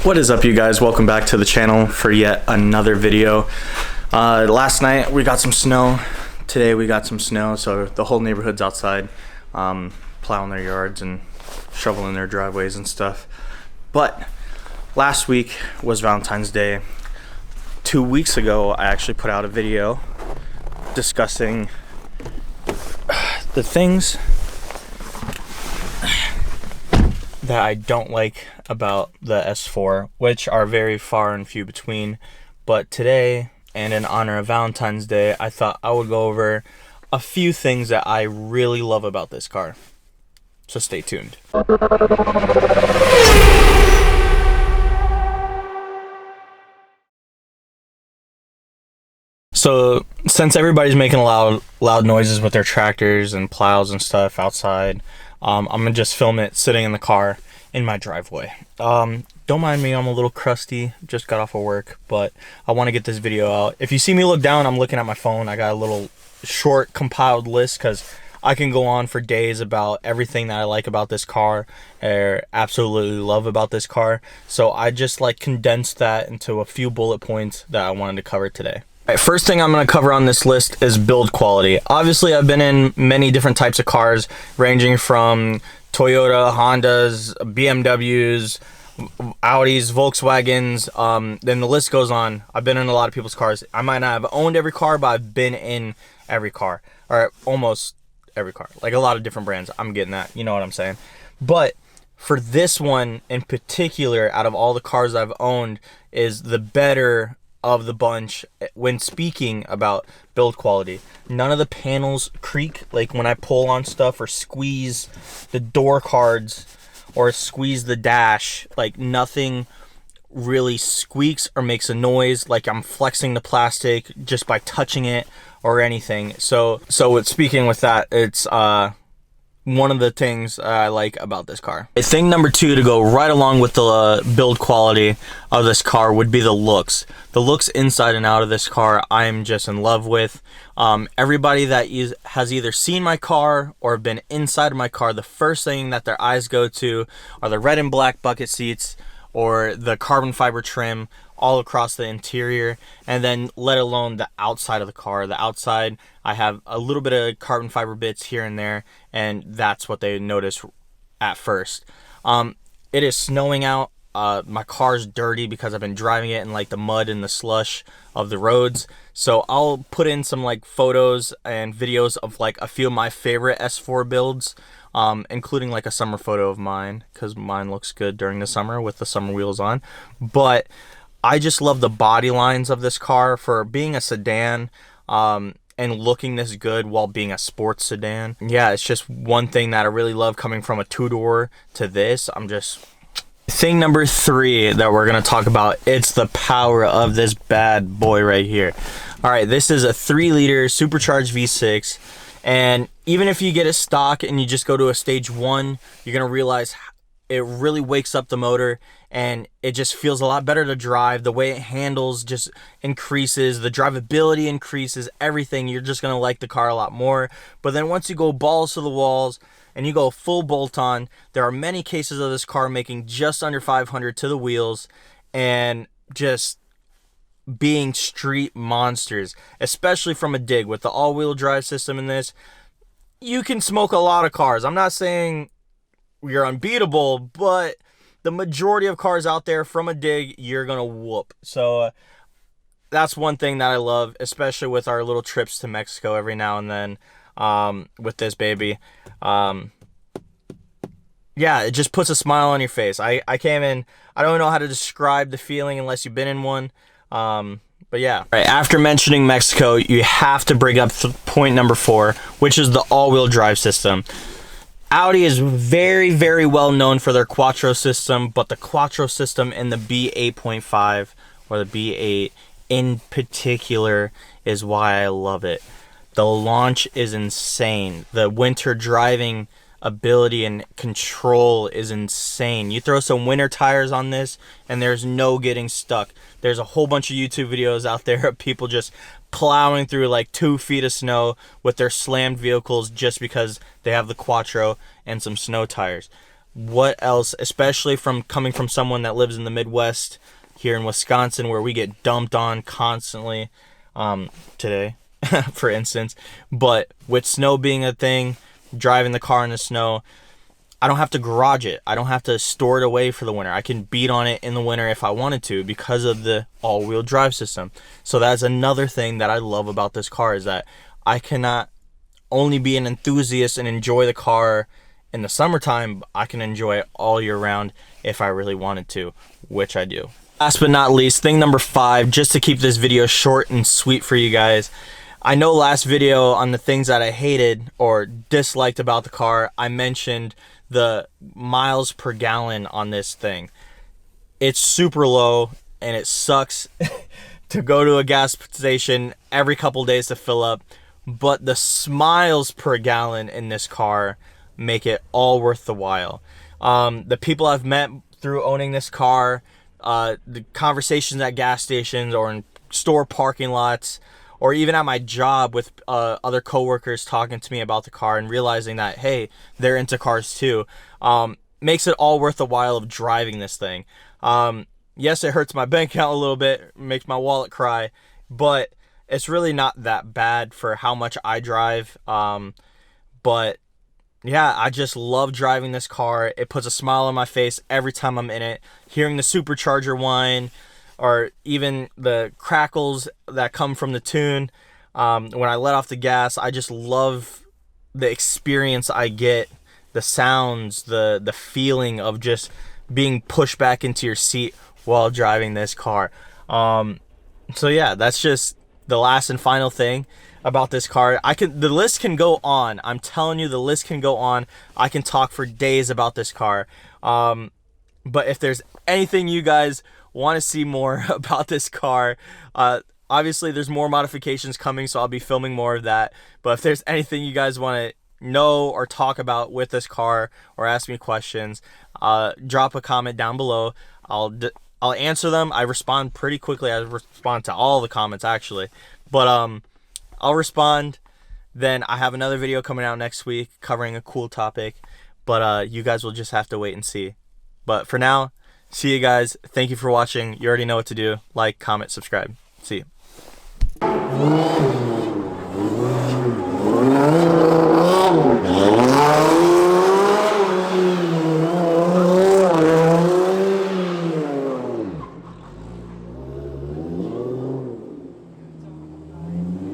What is up, you guys? Welcome back to the channel for yet another video. Last night we got some snow. Today we got some snow, so the whole neighborhood's outside plowing their yards and shoveling their driveways and stuff. But last week was Valentine's Day. 2 weeks ago I actually put out a video discussing the things that I don't like about the S4, which are very far and few between. But today, and in honor of Valentine's Day, I thought I would go over a few things that I really love about this car. So stay tuned. So since everybody's making loud noises with their tractors and plows and stuff outside, I'm gonna just film it sitting in the car in my driveway. Don't mind me, I'm a little crusty, just got off of work, but I want to get this video out. If you see me look down, I'm looking at my phone. I got a little short compiled list because I can go on for days about everything that I like about this car or absolutely love about this car. So I just condensed that into a few bullet points that I wanted to cover today. All right, first thing I'm going to cover on this list is build quality. Obviously, I've been in many different types of cars, ranging from Toyota, Hondas, BMWs, Audis, Volkswagens, then the list goes on. I've been in a lot of people's cars. I might not have owned every car, but I've been in every car, or almost every car. Like a lot of different brands. I'm getting that. You know what I'm saying? But for this one in particular, out of all the cars I've owned, is the better of the bunch when speaking about build quality. None of the panels creak like when I pull on stuff or squeeze the door cards or squeeze the dash. Like nothing really squeaks or makes a noise like I'm flexing the plastic just by touching it or anything. So with speaking with that, it's one of the things I like about this car. Thing number two to go right along with the build quality of this car would be the looks. The looks inside and out of this car, I am just in love with. Everybody that has either seen my car or been inside of my car, the first thing that their eyes go to are the red and black bucket seats or the carbon fiber trim all across the interior, and then let alone the outside of the car. The outside, I have a little bit of carbon fiber bits here and there, and that's what they notice at first. It is snowing out. My car's dirty because I've been driving it in the mud and the slush of the roads. So I'll put in some photos and videos of a few of my favorite S4 builds, including a summer photo of mine, because mine looks good during the summer with the summer wheels on. But I just love the body lines of this car for being a sedan, and looking this good while being a sports sedan. Yeah, it's just one thing that I really love coming from a two-door to this. Thing number three that we're going to talk about, it's the power of this bad boy right here. All right, this is a 3-liter supercharged V6, and even if you get it stock and you just go to a stage 1, you're going to realize it really wakes up the motor, and it just feels a lot better to drive. The way it handles just increases, the drivability increases, everything. You're just going to like the car a lot more. But then once you go balls to the walls and you go full bolt on, there are many cases of this car making just under 500 to the wheels and just being street monsters, especially from a dig. With the all-wheel drive system in this, you can smoke a lot of cars. I'm not saying you're unbeatable, but the majority of cars out there from a dig, you're gonna whoop. So that's one thing that I love, especially with our little trips to Mexico every now and then, with this baby. Yeah, it just puts a smile on your face. I came in, I don't know how to describe the feeling unless you've been in one. But yeah. All right, after mentioning Mexico, you have to bring up point number 4, which is the all-wheel drive system. Audi is very, very well known for their Quattro system, but the Quattro system in the B8.5 or the B8 in particular is why I love it. The launch is insane. The winter driving ability and control is insane. You throw some winter tires on this and there's no getting stuck. There's a whole bunch of YouTube videos out there of people just plowing through 2 feet of snow with their slammed vehicles just because they have the Quattro and some snow tires. what else, especially from coming from someone that lives in the Midwest here in Wisconsin, where we get dumped on constantly, today, for instance. But with snow being a thing, driving the car in the snow, I don't have to garage it. I don't have to store it away for the winter. I can beat on it in the winter if I wanted to because of the all-wheel drive system. So that's another thing that I love about this car, is that I cannot only be an enthusiast and enjoy the car in the summertime. I can enjoy it all year round if I really wanted to, which I do. Last but not least, thing number 5, just to keep this video short and sweet for you guys. I know last video on the things that I hated or disliked about the car, I mentioned the miles per gallon on this thing. It's super low, and it sucks to go to a gas station every couple days to fill up, but the miles per gallon in this car make it all worth the while. The people I've met through owning this car, the conversations at gas stations or in store parking lots, or even at my job with other coworkers talking to me about the car and realizing that, hey, they're into cars too, makes it all worth the while of driving this thing. Yes, it hurts my bank account a little bit, makes my wallet cry, but it's really not that bad for how much I drive. But yeah, I just love driving this car. It puts a smile on my face every time I'm in it. Hearing the supercharger whine, or even the crackles that come from the tune when I let off the gas. I just love the experience I get, the sounds, the feeling of just being pushed back into your seat while driving this car. So yeah, that's just the last and final thing about this car. The list can go on. I'm telling you, the list can go on. I can talk for days about this car. But if there's anything you guys want to see more about this car, obviously there's more modifications coming, so I'll be filming more of that. But if there's anything you guys want to know or talk about with this car, or ask me questions, drop a comment down below. I'll answer them. I respond pretty quickly. I respond to all the comments, actually. But I'll respond. Then I have another video coming out next week covering a cool topic. But you guys will just have to wait and see. But for now, see you guys. Thank you for watching. You already know what to do. Like, comment, subscribe. See you.